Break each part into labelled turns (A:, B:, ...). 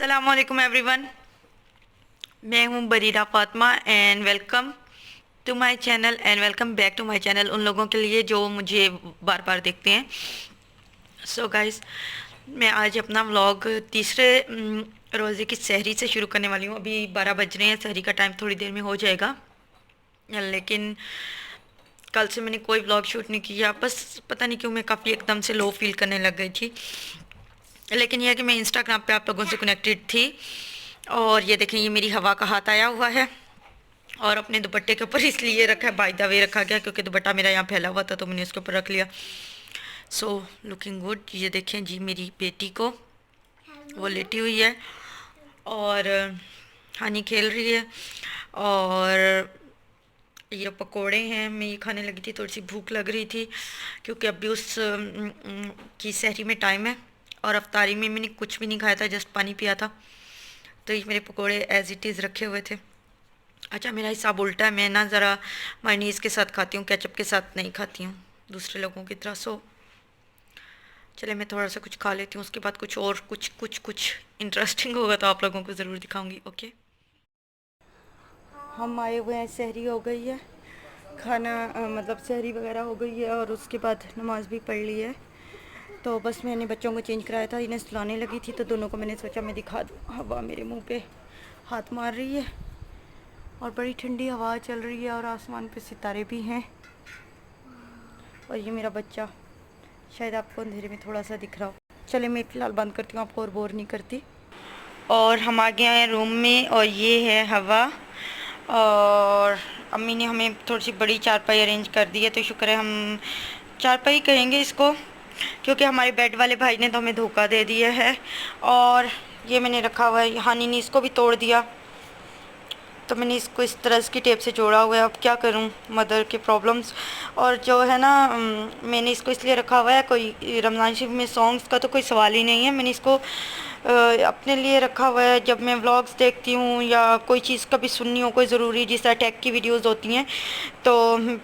A: अस्सलामुअलैकुम एवरीवन। मैं हूं Barira Fatima and welcome to my channel and welcome back to my channel उन लोगों के लिए जो मुझे बार बार देखते हैं। सो गाइस, मैं आज अपना व्लॉग तीसरे रोज़े की सहरी से शुरू करने वाली हूँ। अभी 12 बज रहे हैं, सहरी का टाइम थोड़ी देर में हो जाएगा। लेकिन कल से मैंने कोई व्लॉग शूट नहीं किया, बस पता नहीं क्यों मैं काफ़ी एकदम से लो फील करने लग गई थी। लेकिन यह है कि मैं इंस्टाग्राम पे आप लोगों से कनेक्टेड थी। और ये देखें, ये मेरी हवा का हाथ आया हुआ है और अपने दुपट्टे के ऊपर इसलिए रखा है, बाय द वे रखा गया क्योंकि दुपट्टा मेरा यहाँ फैला हुआ था तो मैंने उसके ऊपर रख लिया। So looking good. ये देखें जी, मेरी बेटी को, वो लेटी हुई है और हानी खेल रही है। और ये पकोड़े हैं, मैं ये खाने लगी थी, थोड़ी सी भूख लग रही थी क्योंकि अभी उस की सहरी में टाइम है। और अफ्तारी में मैंने कुछ भी नहीं खाया था, जस्ट पानी पिया था। तो ये मेरे पकोड़े एज इट इज़ रखे हुए थे। अच्छा, मेरा हिसाब उल्टा है, मैं ना ज़रा मायनीज़ के साथ खाती हूँ, केचप के साथ नहीं खाती हूँ दूसरे लोगों की तरह। सो चले मैं थोड़ा सा कुछ खा लेती हूँ, उसके बाद कुछ और कुछ इंटरेस्टिंग होगा तो आप लोगों को ज़रूर दिखाऊंगी। ओके, हम आए हुए हैं, सहरी हो गई है, खाना मतलब सहरी वगैरह हो गई है और उसके बाद नमाज भी पढ़ ली है। तो बस मैंने बच्चों को चेंज कराया था, इन्हें सुलाने लगी थी तो दोनों को मैंने सोचा मैं दिखा दूँ। हवा मेरे मुंह पे हाथ मार रही है और बड़ी ठंडी हवा चल रही है और आसमान पे सितारे भी हैं। और ये मेरा बच्चा, शायद आपको अंधेरे में थोड़ा सा दिख रहा हो। चले मैं फ़िलहाल बंद करती हूँ, आपको और बोर नहीं करती। और हम आ गए हैं रूम में और ये है हवा। और अम्मी ने हमें थोड़ी सी बड़ी चारपाई अरेंज कर दी है, तो शुक्र है, हम चारपाई कहेंगे इसको क्योंकि हमारे बेड वाले भाई ने तो हमें धोखा दे दिया है। और ये मैंने रखा हुआ है, हानी ने इसको भी तोड़ दिया तो मैंने इसको इस तरह की टेप से जोड़ा हुआ है। अब क्या करूं, मदर के प्रॉब्लम्स। और जो है ना, मैंने इसको इसलिए रखा हुआ है, कोई रमज़ान शरीफ में सॉन्ग्स का तो कोई सवाल ही नहीं है। मैंने इसको अपने लिए रखा हुआ है, जब मैं व्लॉग्स देखती हूँ या कोई चीज़ कभी सुननी हो, कोई ज़रूरी, जिस तरह टेक की वीडियोस होती हैं, तो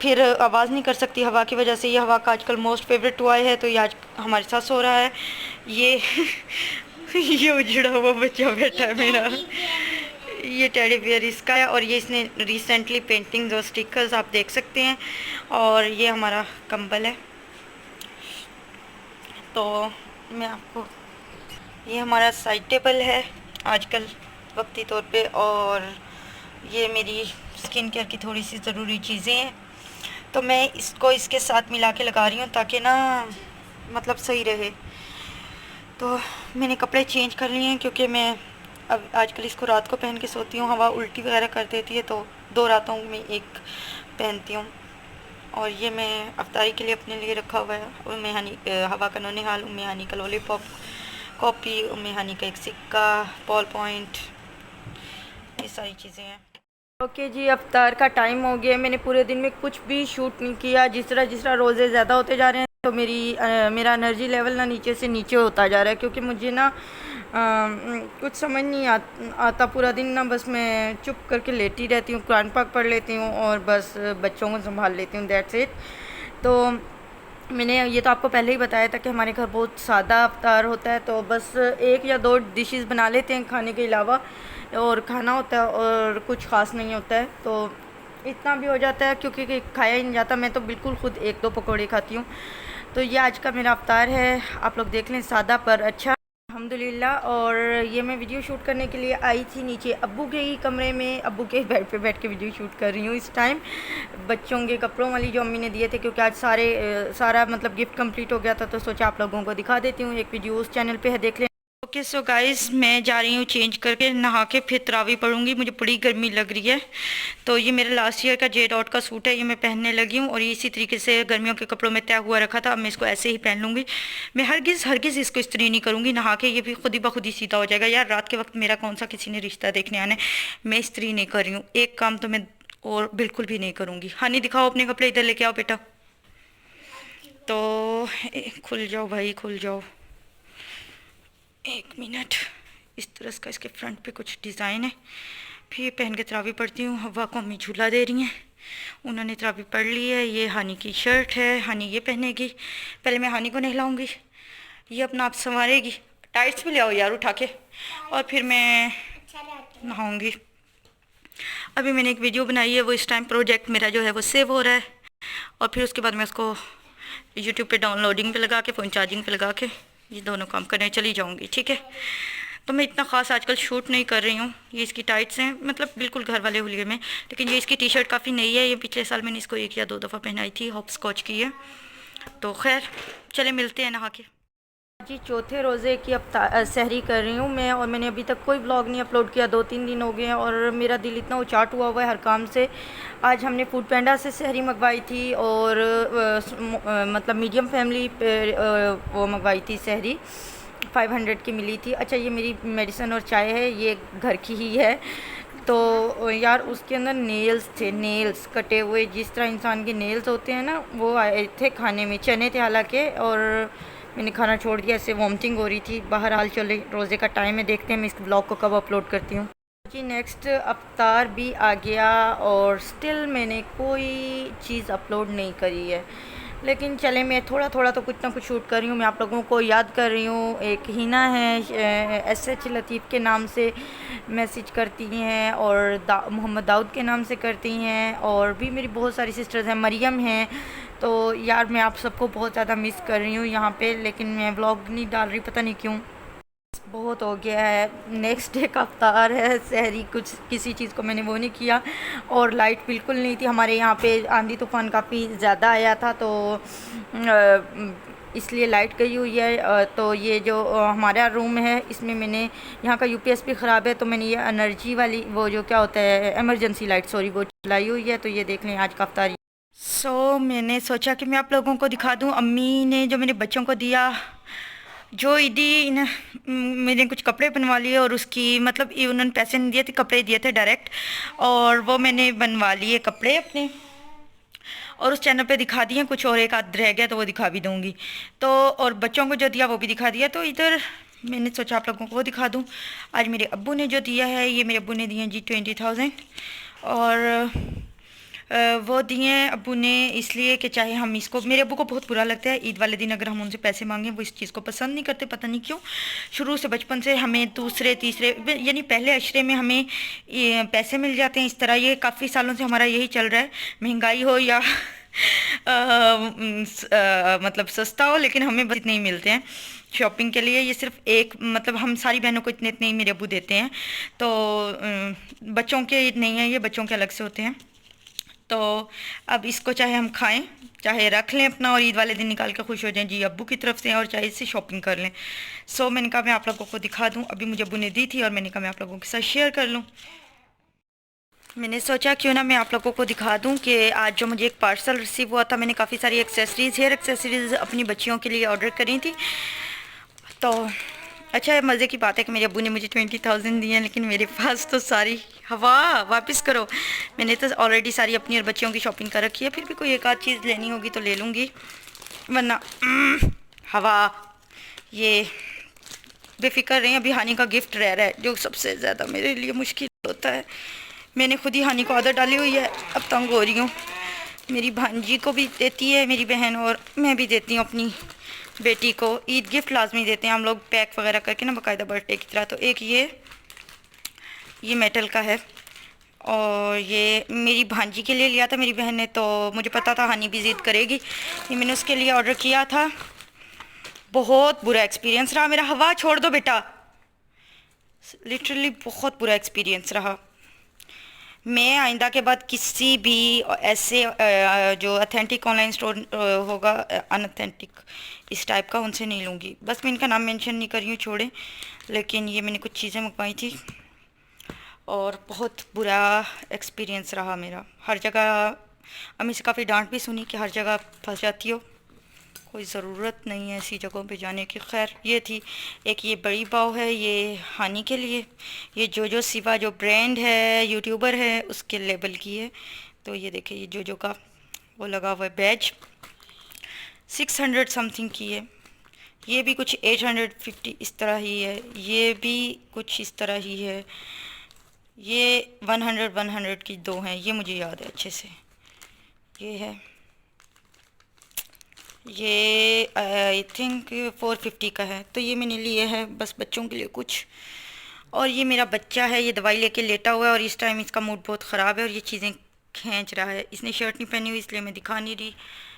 A: फिर आवाज़ नहीं कर सकती हवा की वजह से। ये हवा का आजकल मोस्ट फेवरेट टॉय है, तो ये आज हमारे साथ सो रहा है। ये ये उजड़ा हुआ बच्चा बैठा है मेरा, ये टेडी बियर इसका है और ये इसने रिसेंटली पेंटिंग्स और स्टिकर्स आप देख सकते हैं। और ये हमारा कंबल है। तो मैं आपको, ये हमारा साइड टेबल है आजकल वक्ती तौर पे। और ये मेरी स्किन केयर की थोड़ी सी ज़रूरी चीज़ें हैं, तो मैं इसको इसके साथ मिला के लगा रही हूँ ताकि ना मतलब सही रहे। तो मैंने कपड़े चेंज कर लिए हैं क्योंकि मैं अब आजकल इसको रात को पहन के सोती हूँ, हवा उल्टी वगैरह कर देती है, तो 2 रातों में एक पहनती हूँ। और ये मैं अफ्तारी के लिए अपने लिए रखा हुआ है, उम्मे हनी हवा का नौनिहाल, उम्मे हनी का लॉलीपॉप, कॉपी, उम्मे हनी का एक सिक्का, बॉल पॉइंट, ये सारी चीज़ें हैं। ओके जी, अफ्तार का टाइम हो गया। मैंने पूरे दिन में कुछ भी शूट नहीं किया। जिस तरह रोज़े ज़्यादा होते जा रहे हैं तो मेरा एनर्जी लेवल ना नीचे से नीचे होता जा रहा है, क्योंकि मुझे ना कुछ समझ नहीं आता पूरा दिन ना, बस मैं चुप करके लेटी रहती हूँ, कुरान पाक पढ़ लेती हूँ और बस बच्चों को संभाल लेती हूँ, दैट्स इट। तो मैंने ये तो आपको पहले ही बताया था कि हमारे घर बहुत सादा अफ्तार होता है, तो बस 1 या 2 डिशेस बना लेते हैं खाने के अलावा, और खाना होता है और कुछ ख़ास नहीं होता है, तो इतना भी हो जाता है क्योंकि खाया ही नहीं जाता। मैं तो बिल्कुल खुद 1-2 पकौड़े खाती हूँ। तो ये आज का मेरा अफ्तार है, आप लोग देख लें, सादा पर अच्छा अल्हम्दुलिल्लाह। और ये मैं वीडियो शूट करने के लिए आई थी नीचे अब्बू के ही कमरे में, अब्बू के बेड पे बैठ के वीडियो शूट कर रही हूँ इस टाइम, बच्चों के कपड़ों वाली जो अम्मी ने दिए थे, क्योंकि आज सारा मतलब गिफ्ट कंप्लीट हो गया था, तो सोचा आप लोगों को दिखा देती हूँ। एक वीडियो उस चैनल पे है, देख लें। ओके सो गाइस, मैं जा रही हूँ चेंज करके, नहा के फिर तरावी पढ़ूंगी, मुझे बड़ी गर्मी लग रही है। तो ये मेरा लास्ट ईयर का जे डॉट का सूट है, ये मैं पहनने लगी हूँ और ये इसी तरीके से गर्मियों के कपड़ों में तय हुआ रखा था। अब मैं इसको ऐसे ही पहन लूँगी, मैं हरगिज़ इसको इस्त्री नहीं करूँगी, नहा के ये भी खुद ही बखुद ही सीधा हो जाएगा। यार रात के वक्त मेरा कौन सा किसी ने रिश्ता देखने आना है, मैं इस्त्री नहीं कर रही हूँ, एक काम तो मैं और बिल्कुल भी नहीं करूँगी। हानी दिखाओ अपने कपड़े, इधर लेके आओ बेटा। तो खुल जाओ भाई, खुल जाओ, 1 मिनट। इस तरह का इसके फ्रंट पे कुछ डिज़ाइन है। फिर पहन के तरावी पढ़ती हूँ। हवा को अम्मी झूला दे रही हैं, उन्होंने तरावी पढ़ ली है। ये हानी की शर्ट है, हानी ये पहनेगी। पहले मैं हानी को नहलाऊंगी, ये अपना आप संवारेगी। टाइट्स भी ले आओ यार उठा के, और फिर मैं नहाऊंगी। अभी मैंने एक वीडियो बनाई है, वो इस टाइम प्रोजेक्ट मेरा जो है वो सेव हो रहा है, और फिर उसके बाद मैं उसको यूट्यूब पे डाउनलोडिंग पे लगा के, फ़ोन चार्जिंग पे लगा के ये दोनों काम करने चली जाऊंगी। ठीक है, तो मैं इतना ख़ास आजकल शूट नहीं कर रही हूँ। ये इसकी टाइट्स हैं, मतलब बिल्कुल घर वाले हुलिये में, लेकिन ये इसकी टी शर्ट काफ़ी नई है। ये पिछले साल मैंने इसको 1 या 2 दफ़ा पहनाई थी, हॉप स्कॉच की है। तो खैर चले मिलते हैं नहा के। जी चौथे रोज़े की अब सहरी कर रही हूँ मैं, और मैंने अभी तक कोई ब्लॉग नहीं अपलोड किया, 2-3 दिन हो गए हैं, और मेरा दिल इतना उचाट हुआ है हर काम से। आज हमने फूड पैंडा से सहरी मंगवाई थी, और मतलब मीडियम फैमिली पे वो मंगवाई थी सहरी, 500 की मिली थी। अच्छा, ये मेरी मेडिसिन और चाय है, ये घर की ही है। तो यार उसके अंदर नेल्स थे, नेल्स कटे हुए, जिस तरह इंसान के नेल्स होते हैं ना, वो आए थे खाने में। चने थे हालांकि, और मैंने खाना छोड़ दिया, ऐसे वॉमिटिंग हो रही थी। बहरहाल चले, रोज़े का टाइम है, देखते हैं मैं इस ब्लॉग को कब अपलोड करती हूँ। जी नेक्स्ट अफ्तार भी आ गया, और स्टिल मैंने कोई चीज़ अपलोड नहीं करी है, लेकिन चले मैं थोड़ा थोड़ा तो कुछ ना कुछ शूट कर रही हूँ। मैं आप लोगों को याद कर रही हूँ, एक हिना है SH लतीफ़ के नाम से मैसेज करती हैं, और मोहम्मद दाऊद के नाम से करती हैं, और भी मेरी बहुत सारी सिस्टर्स हैं, मरियम हैं। तो यार मैं आप सबको बहुत ज़्यादा मिस कर रही हूँ यहाँ पे, लेकिन मैं व्लॉग नहीं डाल रही, पता नहीं क्यों। बहुत हो गया है। नेक्स्ट डे का अफ्तार है, सहरी कुछ किसी चीज़ को मैंने वो नहीं किया, और लाइट बिल्कुल नहीं थी हमारे यहाँ पे। आंधी तूफ़ान काफ़ी ज़्यादा आया था, तो इसलिए लाइट गई हुई है। तो ये जो हमारा रूम है, इसमें मैंने, यहाँ का UPS भी ख़राब है, तो मैंने ये एनर्जी वाली वो जो क्या होता है एमरजेंसी लाइट, सॉरी, वो चलाई हुई है। तो ये देख लें आज का अफ्तार। मैंने सोचा कि मैं आप लोगों को दिखा दूँ अम्मी ने जो मेरे बच्चों को दिया, जो ईदी मैंने कुछ कपड़े बनवा लिए, और उसकी मतलब उन्होंने पैसे नहीं दिए थे, कपड़े दिए थे डायरेक्ट, और वो मैंने बनवा लिए कपड़े अपने, और उस चैनल पे दिखा दिए कुछ, और एक आध रह गया तो वो दिखा भी दूँगी। तो और बच्चों को जो दिया वो भी दिखा दिया। तो इधर मैंने सोचा आप लोगों को वो दिखा दूँ। आज मेरे अब्बू ने जो दिया है, ये मेरे अब्बू ने दिए हैं जी 20,000, और वो दिए अब्बू ने इसलिए कि चाहे हम इसको, मेरे अब्बू को बहुत बुरा लगता है ईद वाले दिन अगर हम उनसे पैसे मांगें, वो इस चीज़ को पसंद नहीं करते, पता नहीं क्यों। शुरू से बचपन से हमें दूसरे तीसरे यानी पहले अशरे में हमें पैसे मिल जाते हैं इस तरह। ये काफ़ी सालों से हमारा यही चल रहा है, महंगाई हो या मतलब सस्ता हो, लेकिन हमें बस इतने ही मिलते हैं शॉपिंग के लिए। ये सिर्फ एक, मतलब हम सारी बहनों को इतने इतने ही मेरे अब्बू देते हैं। तो बच्चों के नहीं है, ये बच्चों के अलग से होते हैं। तो अब इसको चाहे हम खाएं, चाहे रख लें अपना, और ईद वाले दिन निकाल के खुश हो जाएं जी अब्बू की तरफ से, और चाहे इससे शॉपिंग कर लें। मैंने कहा मैं आप लोगों को दिखा दूं। अभी मुझे अब्बू ने दी थी, और मैंने कहा मैं आप लोगों के साथ शेयर कर लूं। मैंने सोचा क्यों ना मैं आप लोगों को दिखा दूं कि आज जो मुझे एक पार्सल रिसीव हुआ था, मैंने काफ़ी सारी एक्सेसरीज़, हेयर एक्सेसरीज़ अपनी बच्चियों के लिए ऑर्डर करी थी। तो अच्छा है, मज़े की बात है कि मेरे अब्बू ने मुझे 20,000 दिए हैं, लेकिन मेरे पास तो सारी हवा, वापस करो। मैंने तो ऑलरेडी सारी अपनी और बच्चियों की शॉपिंग कर रखी है, फिर भी कोई एक आध चीज़ लेनी होगी तो ले लूँगी, वरना हवा। ये बेफिक्र रही, अभी हानि का गिफ्ट रह रहा है, जो सबसे ज़्यादा मेरे लिए मुश्किल होता है। मैंने खुद ही हानि को आदत डाली हुई है, अब तंग हो रही हूँ। मेरी भांजी को भी देती है मेरी बहन, और मैं भी देती हूँ अपनी बेटी को। ईद गिफ्ट लाजमी देते हैं हम लोग, पैक वगैरह करके ना, बाकायदा बर्थडे की तरह। तो एक ये मेटल का है, और ये मेरी भांजी के लिए लिया था मेरी बहन ने, तो मुझे पता था हानि भी ज़िद करेगी, ये मैंने उसके लिए ऑर्डर किया था। बहुत बुरा एक्सपीरियंस रहा मेरा। हवा छोड़ दो बेटा, लिटरली बहुत बुरा एक्सपीरियंस रहा। मैं आइंदा के बाद किसी भी ऐसे जो अथेंटिक ऑनलाइन स्टोर होगा, अनअथेंटिक इस टाइप का, उनसे नहीं लूँगी। बस मैं इनका नाम मेंशन नहीं कर रही हूँ, छोड़ें। लेकिन ये मैंने कुछ चीज़ें मंगवाई थी, और बहुत बुरा एक्सपीरियंस रहा मेरा। हर जगह अम्मी से काफ़ी डांट भी सुनी कि हर जगह फंस जाती हो, कोई ज़रूरत नहीं है ऐसी जगहों पे जाने की। खैर ये थी। एक ये बड़ी बाव है, ये हानि के लिए। ये जोजो सिवा जो ब्रांड है, यूट्यूबर है, उसके लेबल की है। तो ये देखिए, ये जोजो का वो लगा हुआ है बैज, 600 समथिंग की है। ये भी कुछ 850 इस तरह ही है, ये भी कुछ इस तरह ही है। ये 100 की दो हैं, ये मुझे याद है अच्छे से। ये है, ये आई थिंक 450 का है। तो ये मैंने लिए है बस बच्चों के लिए कुछ, और ये मेरा बच्चा है, ये दवाई लेके लेटा हुआ है और इस टाइम इसका मूड बहुत ख़राब है और ये चीज़ें खींच रहा है। इसने शर्ट नहीं पहनी हुई इसलिए मैं दिखा नहीं रही,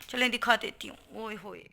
A: चलें दिखा देती हूँ। ओए होए